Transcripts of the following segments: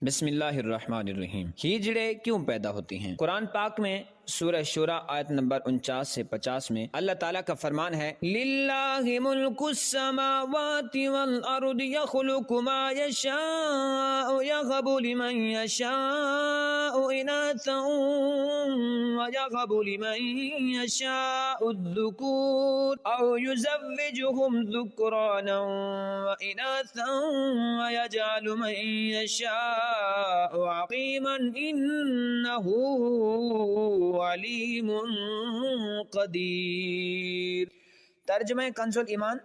بسم اللہ الرحمن الرحیم۔ ہجڑے کیوں پیدا ہوتی ہیں؟ قرآن پاک میں سورہ شورى آیت نمبر 49 سے 50 میں اللہ تعالیٰ کا فرمان ہے للہ ملک السماوات والارض يخلق ما يشاء يهب لمن يشاء اناثا ويهب لمن يشاء الذكور او يزوجهم ذكرانا واناثا ويجعل من يشاء عقيما انه علیم قدیر۔ ترجمہ کنز ایمان،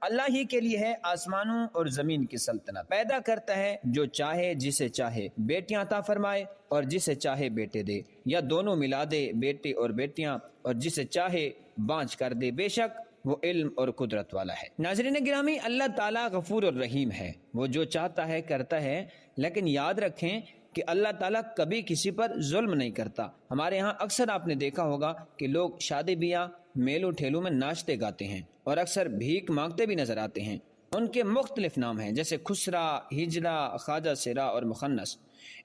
اللہ ہی کے لیے ہے آسمانوں اور زمین کی سلطنت، پیدا کرتا ہے جو چاہے جسے چاہے بیٹیاں عطا فرمائے اور جسے چاہے بیٹے دے، یا دونوں ملا دے بیٹے اور بیٹیاں، اور جسے چاہے بانجھ کر دے، بے شک وہ علم اور قدرت والا ہے۔ ناظرین گرامی، اللہ تعالیٰ غفور الرحیم ہے، وہ جو چاہتا ہے کرتا ہے، لیکن یاد رکھیں کہ اللہ تعالیٰ کبھی کسی پر ظلم نہیں کرتا۔ ہمارے ہاں اکثر آپ نے دیکھا ہوگا کہ لوگ شادی بیاہ میلوں ٹھیلوں میں ناچتے گاتے ہیں اور اکثر بھیک مانگتے بھی نظر آتے ہیں۔ ان کے مختلف نام ہیں، جیسے خسرا، ہجڑا، خواجہ سرا اور مخنث۔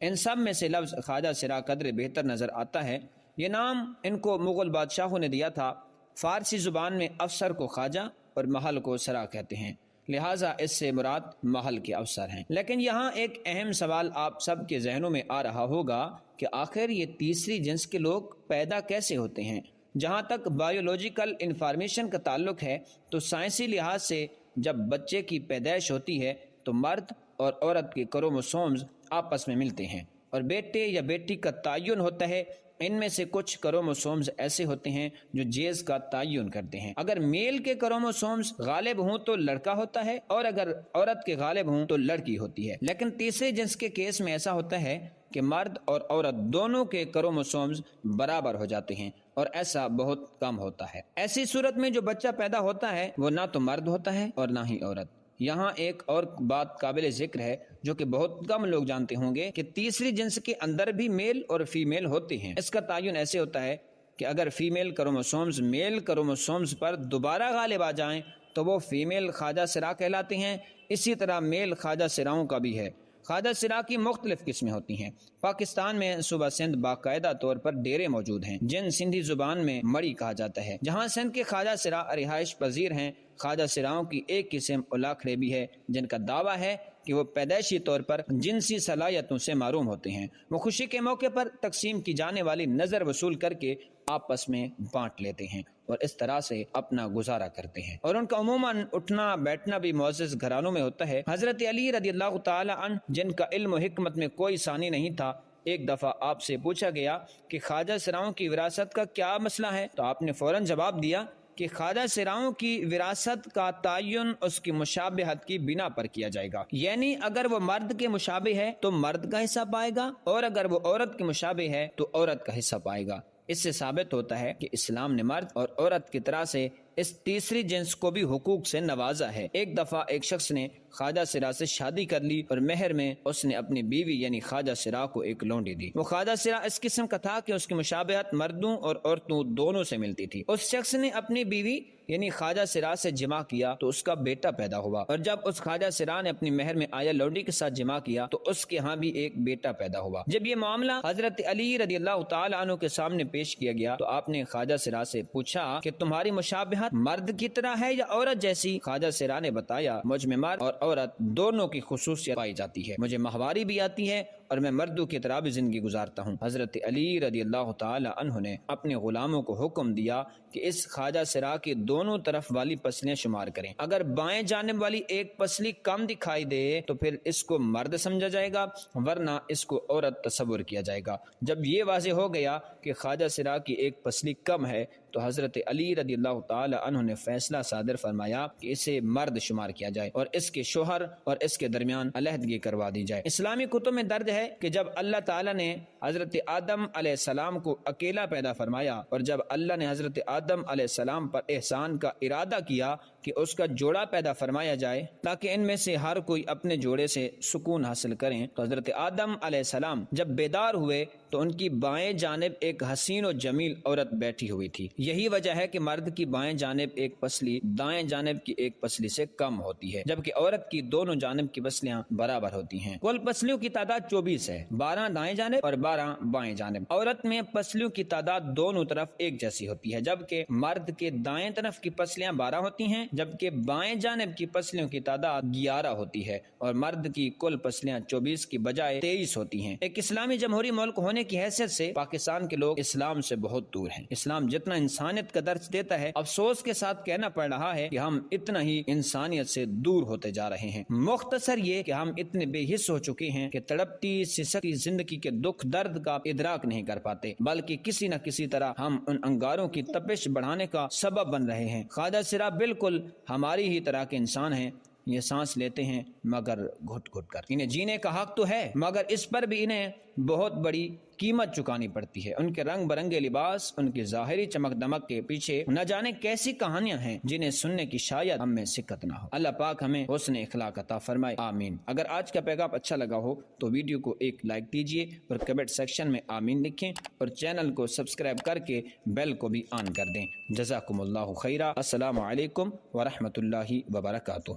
ان سب میں سے لفظ خواجہ سرا قدر بہتر نظر آتا ہے۔ یہ نام ان کو مغل بادشاہوں نے دیا تھا۔ فارسی زبان میں افسر کو خواجہ اور محل کو سرا کہتے ہیں، لہٰذا اس سے مراد محل کے افسر ہیں۔ لیکن یہاں ایک اہم سوال آپ سب کے ذہنوں میں آ رہا ہوگا کہ آخر یہ تیسری جنس کے لوگ پیدا کیسے ہوتے ہیں؟ جہاں تک بایولوجیکل انفارمیشن کا تعلق ہے تو سائنسی لحاظ سے جب بچے کی پیدائش ہوتی ہے تو مرد اور عورت کے کروموسومز آپس میں ملتے ہیں اور بیٹے یا بیٹی کا تعین ہوتا ہے۔ ان میں سے کچھ کروموسومز ایسے ہوتے ہیں جو جینس کا تعین کرتے ہیں۔ اگر میل کے کروموسومز غالب ہوں تو لڑکا ہوتا ہے، اور اگر عورت کے غالب ہوں تو لڑکی ہوتی ہے۔ لیکن تیسرے جنس کے کیس میں ایسا ہوتا ہے کہ مرد اور عورت دونوں کے کروموسومز برابر ہو جاتے ہیں، اور ایسا بہت کم ہوتا ہے۔ ایسی صورت میں جو بچہ پیدا ہوتا ہے وہ نہ تو مرد ہوتا ہے اور نہ ہی عورت۔ یہاں ایک اور بات قابل ذکر ہے جو کہ بہت کم لوگ جانتے ہوں گے کہ تیسری جنس کے اندر بھی میل اور فیمیل ہوتے ہیں۔ اس کا تعین ایسے ہوتا ہے کہ اگر فیمیل کروموسومز میل کروموسومز پر دوبارہ غالب آ جائیں تو وہ فیمیل خواجہ سرا کہلاتے ہیں۔ اسی طرح میل خواجہ سراؤں کا بھی ہے۔ خواجہ سرا کی مختلف قسمیں ہوتی ہیں۔ پاکستان میں صوبہ سندھ باقاعدہ طور پر ڈیرے موجود ہیں جن سندھی زبان میں مڑی کہا جاتا ہے، جہاں سندھ کے خواجہ سرا رہائش پذیر ہیں۔ خواجہ سراؤں کی ایک قسم الاکھڑے بھی ہے جن کا دعویٰ ہے کہ وہ پیدائشی طور پر جنسی صلاحیتوں سے محروم ہوتے ہیں۔ وہ خوشی کے موقع پر تقسیم کی جانے والی نظر وصول کر کے آپس میں بانٹ لیتے ہیں اور اس طرح سے اپنا گزارا کرتے ہیں، اور ان کا عموماً اٹھنا بیٹھنا بھی معزز گھرانوں میں ہوتا ہے۔ حضرت علی رضی اللہ تعالی عنہ جن کا علم و حکمت میں کوئی ثانی نہیں تھا، ایک دفعہ آپ سے پوچھا گیا کہ خواجہ سراؤں کی وراثت کا کیا مسئلہ ہے، تو آپ نے فوراً جواب دیا کہ خواجہ سراؤں کی وراثت کا تعین اس کی مشابہت کی بنا پر کیا جائے گا، یعنی اگر وہ مرد کے مشابہ ہے تو مرد کا حصہ پائے گا، اور اگر وہ عورت کے مشابہ ہے تو عورت کا حصہ پائے گا۔ اس سے ثابت ہوتا ہے کہ اسلام نے مرد اور عورت کی طرح سے اس تیسری جنس کو بھی حقوق سے نوازا ہے۔ ایک دفعہ ایک شخص نے خواجہ سرا سے شادی کر لی اور مہر میں اس نے اپنی بیوی یعنی خواجہ سرا کو ایک لونڈی دی۔ وہ خواجہ سرا اس قسم کا تھا کہ اس کی مشابہت مردوں اور عورتوں دونوں سے ملتی تھی۔ اس شخص نے اپنی بیوی یعنی خواجہ سرا سے جمع کیا تو اس کا بیٹا پیدا ہوا، اور جب اس خواجہ سرا نے اپنی مہر میں آیا لونڈی کے ساتھ جمع کیا تو اس کے ہاں بھی ایک بیٹا پیدا ہوا۔ جب یہ معاملہ حضرت علی رضی اللہ تعالی عنہ کے سامنے پیش کیا گیا تو آپ نے خواجہ سرا سے پوچھا کہ تمہاری مشابہت مرد کی طرح ہے یا عورت جیسی؟ خواجہ سرا نے بتایا مجھ میں مرد اور عورت دونوں کی خصوصیت پائی جاتی ہے، مجھے ماہواری بھی آتی ہے اور میں مردوں کی طرح بھی زندگی گزارتا ہوں۔ حضرت علی رضی اللہ تعالی عنہ نے اپنے غلاموں کو حکم دیا کہ اس خواجہ سرا کی دونوں طرف والی پسلیاں شمار کریں، اگر بائیں جانب والی ایک پسلی کم دکھائی دے تو پھر اس کو مرد سمجھا جائے گا، ورنہ اس کو عورت تصور کیا جائے گا۔ جب یہ واضح ہو گیا کہ خواجہ سرا کی ایک پسلی کم ہے تو حضرت علی رضی اللہ تعالی عنہ نے فیصلہ صادر فرمایا کہ اسے مرد شمار کیا جائے اور اس کے شوہر اور اس کے درمیان علیحدگی کروا دی جائے۔ اسلامی کتب میں درج ہے کہ جب اللہ تعالیٰ نے حضرت آدم علیہ السلام کو اکیلا پیدا فرمایا اور جب اللہ نے حضرت آدم علیہ السلام پر احسان کا ارادہ کیا کہ اس کا جوڑا پیدا فرمایا جائے تاکہ ان میں سے ہر کوئی اپنے جوڑے سے سکون حاصل کریں، تو حضرت آدم علیہ السلام جب بیدار ہوئے تو ان کی بائیں جانب ایک حسین و جمیل عورت بیٹھی ہوئی تھی۔ یہی وجہ ہے کہ مرد کی بائیں جانب ایک پسلی دائیں جانب کی ایک پسلی سے کم ہوتی ہے، جبکہ عورت کی دونوں جانب کی پسلیاں برابر ہوتی ہیں۔ کل پسلیوں کی تعداد 24 ہے، 12 دائیں جانب اور 12 بائیں جانب۔ عورت میں پسلیوں کی تعداد دونوں طرف ایک جیسی ہوتی ہے، جبکہ مرد کے دائیں طرف کی پسلیاں 12 ہوتی ہیں، جبکہ بائیں جانب کی پسلیوں کی تعداد 11 ہوتی ہے، اور مرد کی کل پسلیاں 24 کی بجائے 23 ہوتی ہیں۔ ایک اسلامی جمہوری ملک ہونے کی حیثیت سے پاکستان کے لوگ اسلام سے بہت دور ہیں۔ اسلام جتنا انسانیت کا درس دیتا ہے، افسوس کے ساتھ کہنا پڑ رہا ہے کہ ہم اتنا ہی انسانیت سے دور ہوتے جا رہے ہیں۔ مختصر یہ کہ ہم اتنے بے حس ہو چکے ہیں کہ تڑپتی سسکتی زندگی کے دکھ درد کا ادراک نہیں کر پاتے، بلکہ کسی نہ کسی طرح ہم ان انگاروں کی تپش بڑھانے کا سبب بن رہے ہیں۔ خواجہ سرا بالکل ہماری ہی طرح کے انسان ہیں، یہ سانس لیتے ہیں مگر گھٹ گھٹ کر۔ انہیں جینے کا حق تو ہے، مگر اس پر بھی انہیں بہت بڑی قیمت چکانی پڑتی ہے۔ ان کے رنگ برنگے لباس، ان کی ظاہری چمک دمک کے پیچھے نہ جانے کیسی کہانیاں ہیں جنہیں سننے کی شاید ہم میں سکت نہ ہو۔ اللہ پاک ہمیں حسن اخلاق عطا فرمائے، آمین۔ اگر آج کا پیغام اچھا لگا ہو تو ویڈیو کو ایک لائک دیجیے اور کمنٹ سیکشن میں آمین لکھیں، اور چینل کو سبسکرائب کر کے بیل کو بھی آن کر دیں۔ جزاکم اللہ خیرہ۔ السلام علیکم ورحمۃ اللہ وبرکاتہ۔